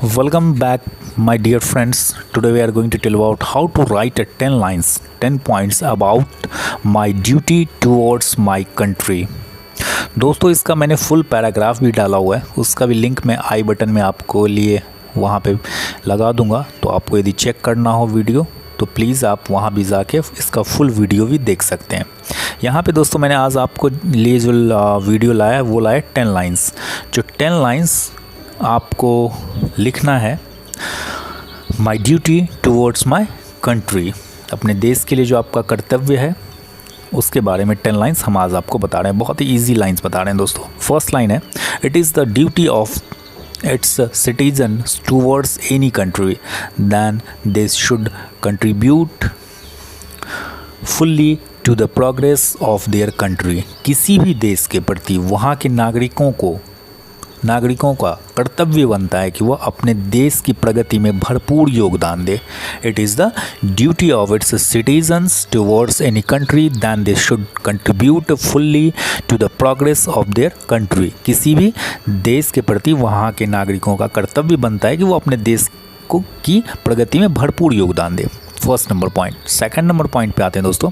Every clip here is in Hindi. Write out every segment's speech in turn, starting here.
Welcome back, my dear friends. Today we are going to tell about how to write a 10 lines, 10 points about my duty towards my country. दोस्तों इसका मैंने फुल पैराग्राफ भी डाला हुआ है, उसका भी लिंक मैं आई बटन में आपको लिए वहाँ पे लगा दूंगा। तो आपको यदि चेक करना हो वीडियो तो प्लीज़ आप वहाँ भी जाके इसका फुल वीडियो भी देख सकते हैं। यहाँ पे दोस्तों मैंने आज आपको लिए जो वीडियो लाया है वो लाया 10 लाइन्स। जो 10 लाइन्स आपको लिखना है my duty towards my country, अपने देश के लिए जो आपका कर्तव्य है उसके बारे में 10 लाइन्स हम आज आपको बता रहे हैं। बहुत ही ईजी लाइन्स बता रहे हैं दोस्तों। फर्स्ट लाइन है, it is the duty of its citizens towards any country then they should contribute fully to the progress of their country। किसी भी देश के प्रति वहाँ के नागरिकों का कर्तव्य बनता है कि वह अपने देश की प्रगति में भरपूर योगदान दे। It is the duty of its citizens towards any country than they should contribute fully to the progress of their country. किसी भी देश के प्रति वहाँ के नागरिकों का कर्तव्य बनता है कि वो अपने देश की प्रगति में भरपूर योगदान दे। First number point. Second number point पे आते हैं दोस्तों,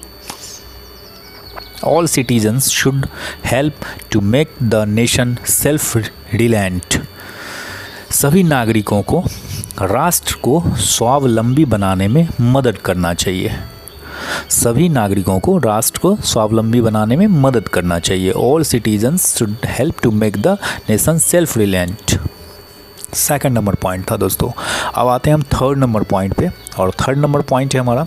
all citizens should help to make the nation self-reliant। सभी नागरिकों को राष्ट्र को स्वावलंबी बनाने में मदद करना चाहिए। सभी नागरिकों को राष्ट्र को स्वावलंबी बनाने में मदद करना चाहिए। All citizens should help to make the nation self-reliant। Second number point था दोस्तों। अब आते हैं हम थर्ड नंबर पॉइंट पे, और थर्ड नंबर पॉइंट है हमारा,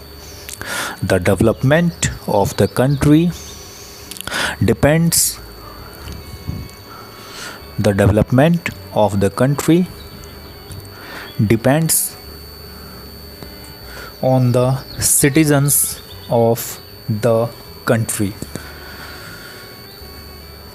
the development of the country depends on the citizens of the country।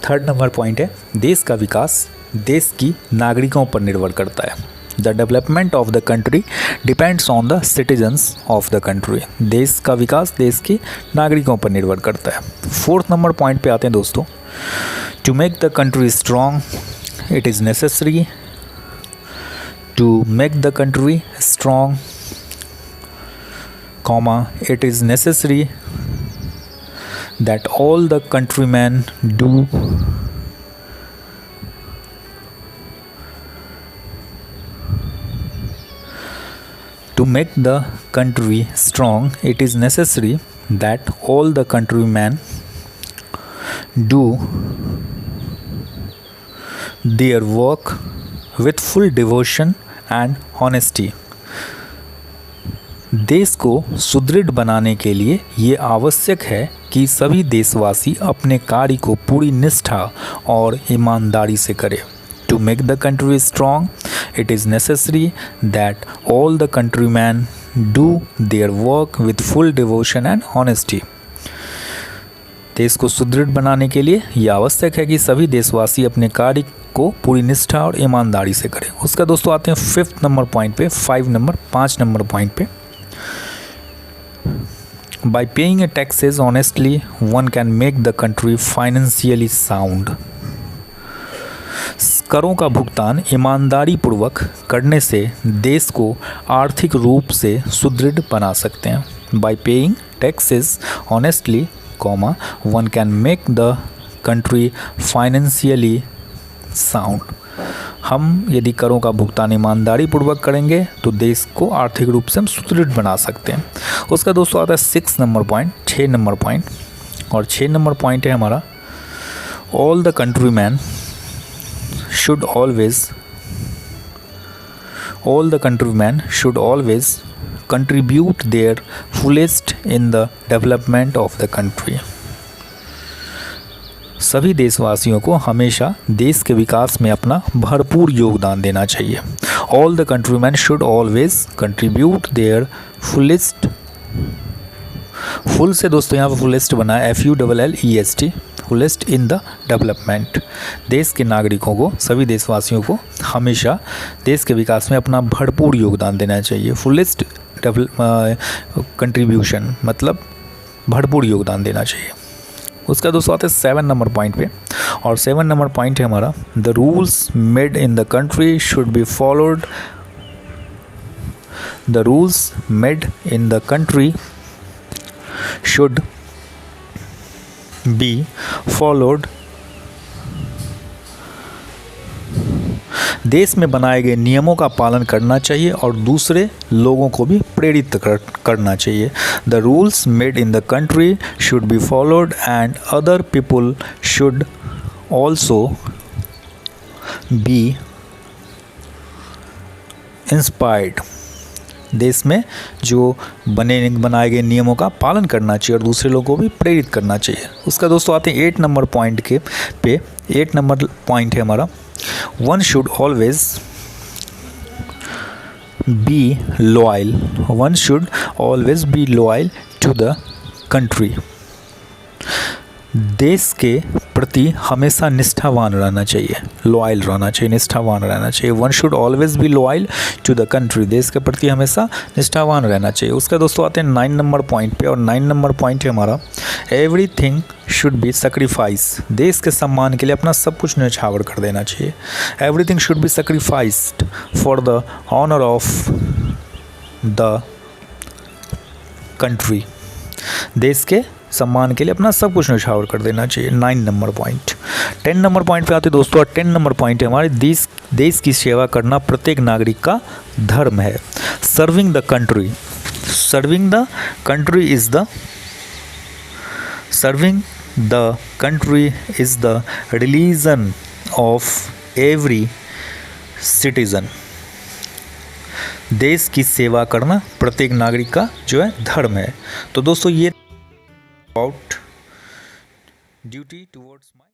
Third number point है, देश का विकास देश की नागरिकों पर निर्भर करता है। The development of the country depends on the citizens of the country. देश का विकास देश के नागरिकों पर निर्भर करता है। फोर्थ नंबर पॉइंट पे आते हैं दोस्तों, to make the country strong it is necessary to make the country strong comma it is necessary that all the countryman do To make the country strong, it is necessary that all the countrymen do their work with full devotion and honesty। देश को सुदृढ़ बनाने के लिए ये आवश्यक है कि सभी देशवासी अपने कार्य को पूरी निष्ठा और ईमानदारी से करें। To make the country strong, it is necessary that all the countrymen do their work with full devotion and honesty। देश को सुदृढ़ बनाने के लिए यह आवश्यक है कि सभी देशवासी अपने कार्य को पूरी निष्ठा और ईमानदारी से करें। उसका दोस्तों आते हैं फिफ्थ नंबर पॉइंट पे, 5 नंबर पॉइंट पे, by paying taxes honestly one can make the country financially sound। करों का भुगतान ईमानदारी पूर्वक करने से देश को आर्थिक रूप से सुदृढ़ बना सकते हैं। Bye paying taxes honestly comma one can make the country financially sound. हम यदि करों का भुगतान ईमानदारी पूर्वक करेंगे तो देश को आर्थिक रूप से हम सुदृढ़ बना सकते हैं। उसका दोस्तों आता है 6 नंबर पॉइंट, 6 नंबर पॉइंट, और 6 नंबर पॉइंट है हमारा, all the countryman should always contribute their fullest in the development of the country। सभी देशवासियों को हमेशा देश के विकास में अपना भरपूर योगदान देना चाहिए। All the countrymen should always contribute their fullest। Full से दोस्तों यहाँ पर फुलेस्ट बना है FULLEST, fullest in the development. देश के नागरिकों को, सभी देशवासियों को हमेशा देश के विकास में अपना भरपूर योगदान देना चाहिए। फुलेस्ट कंट्रीब्यूशन मतलब भरपूर योगदान देना चाहिए। उसका दोस्तों आते हैं 7 नंबर पॉइंट पे, और 7 नंबर पॉइंट है हमारा, the rules made in the country should be followed the rules made in the country should be followed. देश में बनाए गए नियमों का पालन करना चाहिए और दूसरे लोगों को भी प्रेरित करना चाहिए। The rules made in the country should be followed and other people should also be inspired. देश में जो बनाए गए नियमों का पालन करना चाहिए और दूसरे लोगों को भी प्रेरित करना चाहिए। उसका दोस्तों आते हैं 8 नंबर पॉइंट के पे। 8 नंबर पॉइंट है हमारा, one should always be loyal. One should always be loyal to the country. देश के प्रति हमेशा निष्ठावान रहना चाहिए, लॉयल रहना चाहिए, निष्ठावान रहना चाहिए। One should always be loyal to the country. देश के प्रति हमेशा निष्ठावान रहना चाहिए। उसका दोस्तों आते हैं 9 नंबर पॉइंट पे, और 9 नंबर पॉइंट है हमारा, एवरीथिंग शुड बी सेक्रीफाइस। देश के सम्मान के लिए अपना सब कुछ न्यौछावर कर देना चाहिए। Everything should be sacrificed for the honour of the country. देश के सम्मान के लिए अपना सब कुछ न्यौछावर कर देना चाहिए। 9 नंबर पॉइंट। 10 नंबर पॉइंट पे आते दोस्तों, और 10 नंबर पॉइंट है हमारे, देश की सेवा करना प्रत्येक नागरिक का धर्म है। Serving the country. Serving the country is the religion of every citizen. देश की सेवा करना प्रत्येक नागरिक का जो है धर्म है। तो दोस्तों ये अबाउट ड्यूटी टुवर्ड्स माय